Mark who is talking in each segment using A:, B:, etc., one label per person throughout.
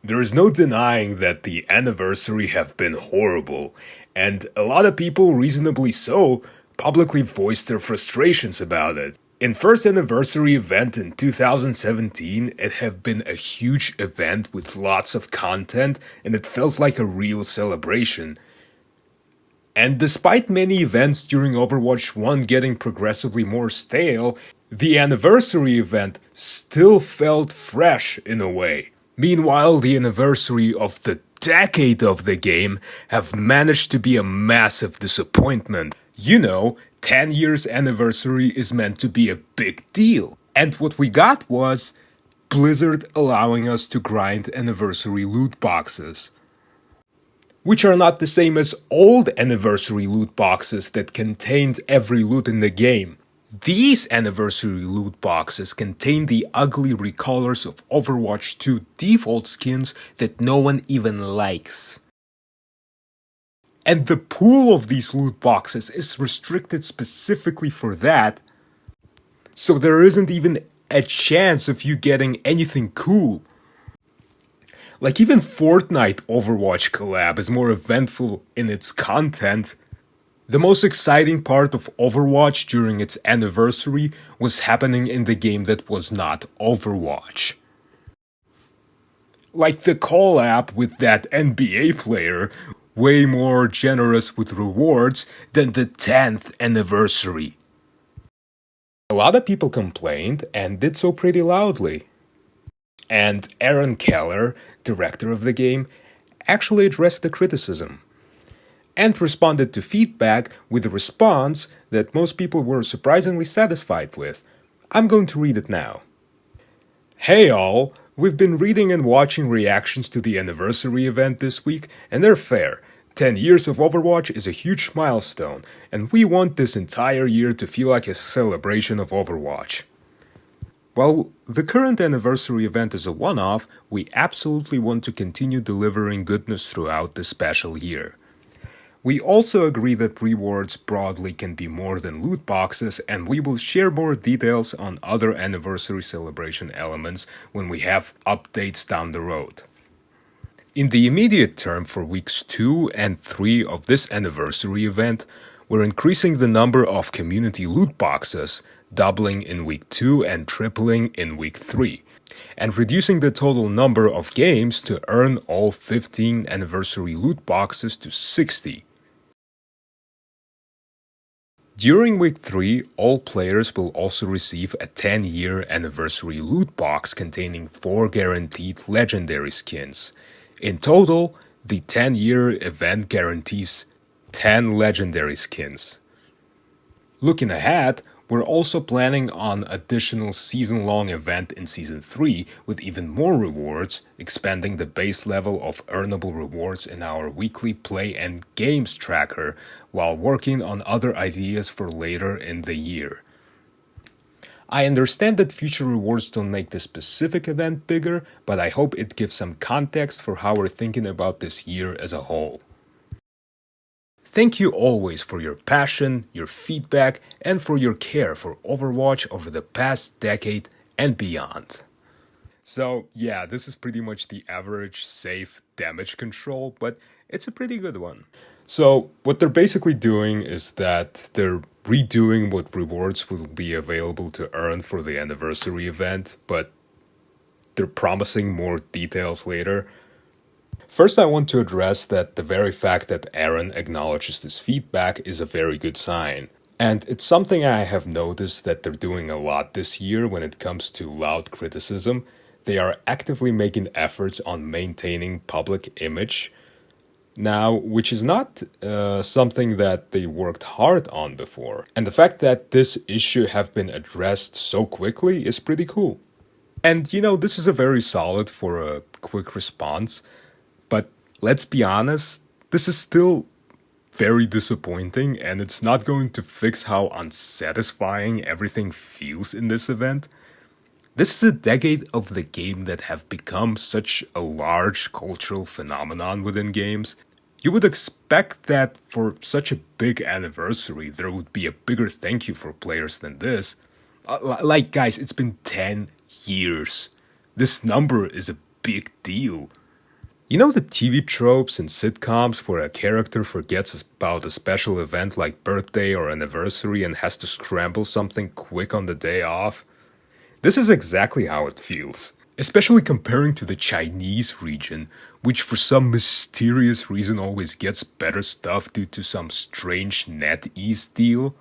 A: There is no denying that the anniversary have been horrible, and a lot of people, reasonably so, publicly voiced their frustrations about it. In first anniversary event in 2017, it have been a huge event with lots of content, and it felt like a real celebration. And despite many events during Overwatch 1 getting progressively more stale, the anniversary event still felt fresh in a way. Meanwhile, the anniversary of the decade of the game have managed to be a massive disappointment. You know, 10 years anniversary is meant to be a big deal. And what we got was Blizzard allowing us to grind anniversary loot boxes, which are not the same as old anniversary loot boxes that contained every loot in the game. These anniversary loot boxes contain the ugly recolors of Overwatch 2 default skins that no one even likes. And the pool of these loot boxes is restricted specifically for that, so there isn't even a chance of you getting anything cool. Like even Fortnite Overwatch collab is more eventful in its content. The most exciting part of Overwatch during its anniversary was happening in the game that was not Overwatch. Like the collab with that NBA player, way more generous with rewards than the 10th anniversary. A lot of people complained and did so pretty loudly. And Aaron Keller, director of the game, actually addressed the criticism and responded to feedback with a response that most people were surprisingly satisfied with. I'm going to read it now. Hey all, we've been reading and watching reactions to the anniversary event this week, and they're fair. 10 years of Overwatch is a huge milestone, and we want this entire year to feel like a celebration of Overwatch. While the current anniversary event is a one-off, we absolutely want to continue delivering goodness throughout this special year. We also agree that rewards broadly can be more than loot boxes, and we will share more details on other anniversary celebration elements when we have updates down the road. In the immediate term for weeks 2 and 3 of this anniversary event, we're increasing the number of community loot boxes, doubling in week 2 and tripling in week 3, and reducing the total number of games to earn all 15 anniversary loot boxes to 60. During week 3, all players will also receive a 10-year anniversary loot box containing 4 guaranteed legendary skins. In total, the 10-year event guarantees 10 legendary skins. Looking ahead, we're also planning on additional season-long event in Season 3 with even more rewards, expanding the base level of earnable rewards in our weekly play and games tracker, while working on other ideas for later in the year. I understand that future rewards don't make the specific event bigger, but I hope it gives some context for how we're thinking about this year as a whole. Thank you always for your passion, your feedback, and for your care for Overwatch over the past decade and beyond. So yeah, this is pretty much the average safe damage control, but it's a pretty good one. So what they're basically doing is that they're redoing what rewards will be available to earn for the anniversary event, but they're promising more details later. First, I want to address that the very fact that Aaron acknowledges this feedback is a very good sign. And it's something I have noticed that they're doing a lot this year when it comes to loud criticism. They are actively making efforts on maintaining public image now, which is not something that they worked hard on before. And the fact that this issue have been addressed so quickly is pretty cool. And you know, this is a very solid for a quick response. But let's be honest, this is still very disappointing, and it's not going to fix how unsatisfying everything feels in this event. This is a decade of the game that have become such a large cultural phenomenon within games. You would expect that for such a big anniversary, there would be a bigger thank you for players than this. Like, guys, it's been 10 years. This number is a big deal. You know the TV tropes and sitcoms where a character forgets about a special event like birthday or anniversary and has to scramble something quick on the day off? This is exactly how it feels. Especially comparing to the Chinese region, which for some mysterious reason always gets better stuff due to some strange NetEase deal.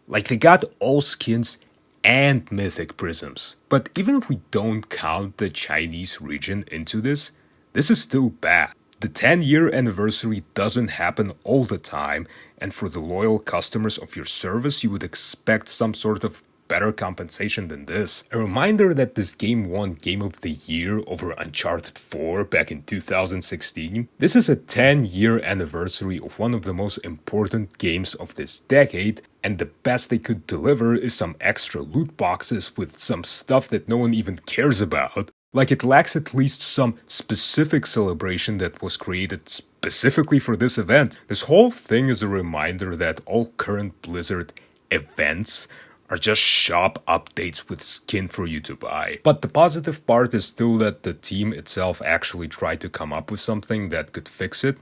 A: Like they got all skins and mythic prisms. But even if we don't count the Chinese region into this, this is still bad. The 10-year anniversary doesn't happen all the time, and for the loyal customers of your service, you would expect some sort of better compensation than this. A reminder that this game won Game of the Year over Uncharted 4 back in 2016. This is a 10-year anniversary of one of the most important games of this decade, and the best they could deliver is some extra loot boxes with some stuff that no one even cares about. Like it lacks at least some specific celebration that was created specifically for this event. This whole thing is a reminder that all current Blizzard events are just shop updates with skin for you to buy. But the positive part is still that the team itself actually tried to come up with something that could fix it,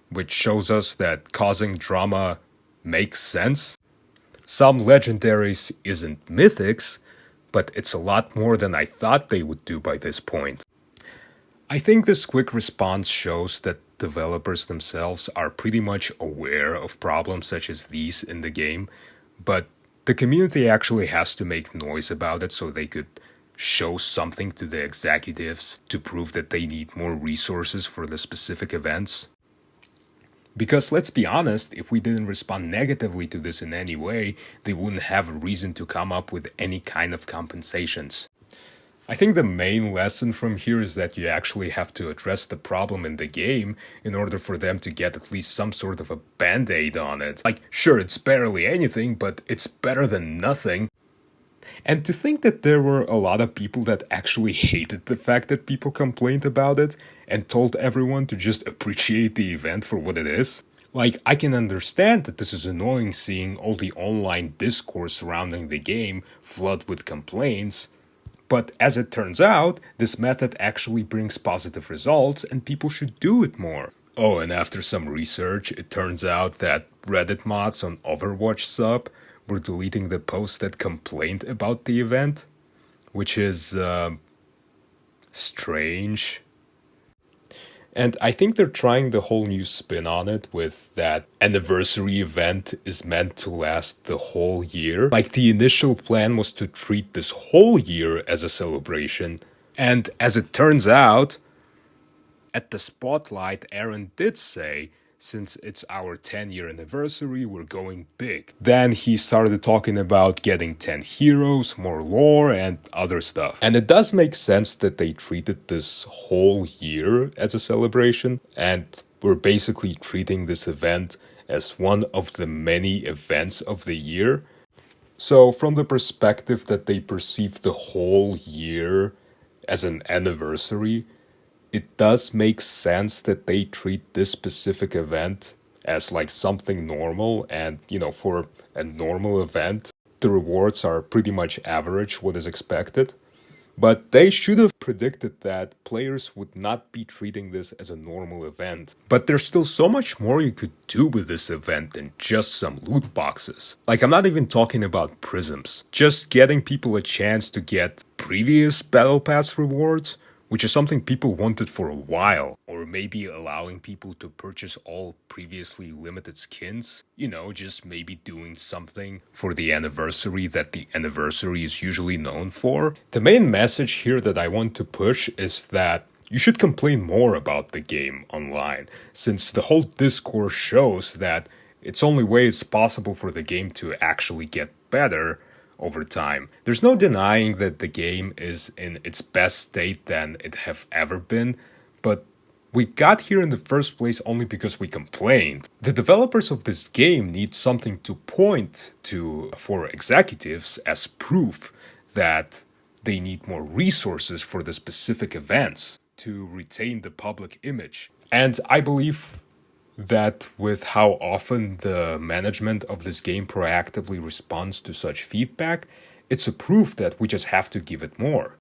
A: which shows us that causing drama makes sense. Some legendaries isn't mythics, but it's a lot more than I thought they would do by this point. I think this quick response shows that developers themselves are pretty much aware of problems such as these in the game, but the community actually has to make noise about it so they could show something to the executives to prove that they need more resources for the specific events. Because let's be honest, if we didn't respond negatively to this in any way, they wouldn't have a reason to come up with any kind of compensations. I think the main lesson from here is that you actually have to address the problem in the game in order for them to get at least some sort of a band-aid on it. Like, sure, it's barely anything, but it's better than nothing. And to think that there were a lot of people that actually hated the fact that people complained about it and told everyone to just appreciate the event for what it is. Like, I can understand that this is annoying seeing all the online discourse surrounding the game flood with complaints, but as it turns out, this method actually brings positive results and people should do it more. Oh, and after some research, it turns out that Reddit mods on Overwatch sub were deleting the posts that complained about the event, which is strange. And I think they're trying the whole new spin on it with that anniversary event is meant to last the whole year. Like the initial plan was to treat this whole year as a celebration. And as it turns out, at the spotlight, Aaron did say, since it's our 10-year anniversary, we're going big. Then he started talking about getting 10 heroes, more lore, and other stuff. And it does make sense that they treated this whole year as a celebration, and we're basically treating this event as one of the many events of the year. So from the perspective that they perceive the whole year as an anniversary, it does make sense that they treat this specific event as like something normal, and for a normal event the rewards are pretty much average what is expected. But they should have predicted that players would not be treating this as a normal event. But there's still so much more you could do with this event than just some loot boxes. Like, I'm not even talking about prisms. Just getting people a chance to get previous Battle Pass rewards, which is something people wanted for a while, or maybe allowing people to purchase all previously limited skins, just maybe doing something for the anniversary that the anniversary is usually known for. The main message here that I want to push is that you should complain more about the game online, since the whole discourse shows that it's only way it's possible for the game to actually get better over time. There's no denying that the game is in its best state than it have ever been, but we got here in the first place only because we complained. The developers of this game need something to point to for executives as proof that they need more resources for the specific events to retain the public image. And I believe that with how often the management of this game proactively responds to such feedback, it's a proof that we just have to give it more.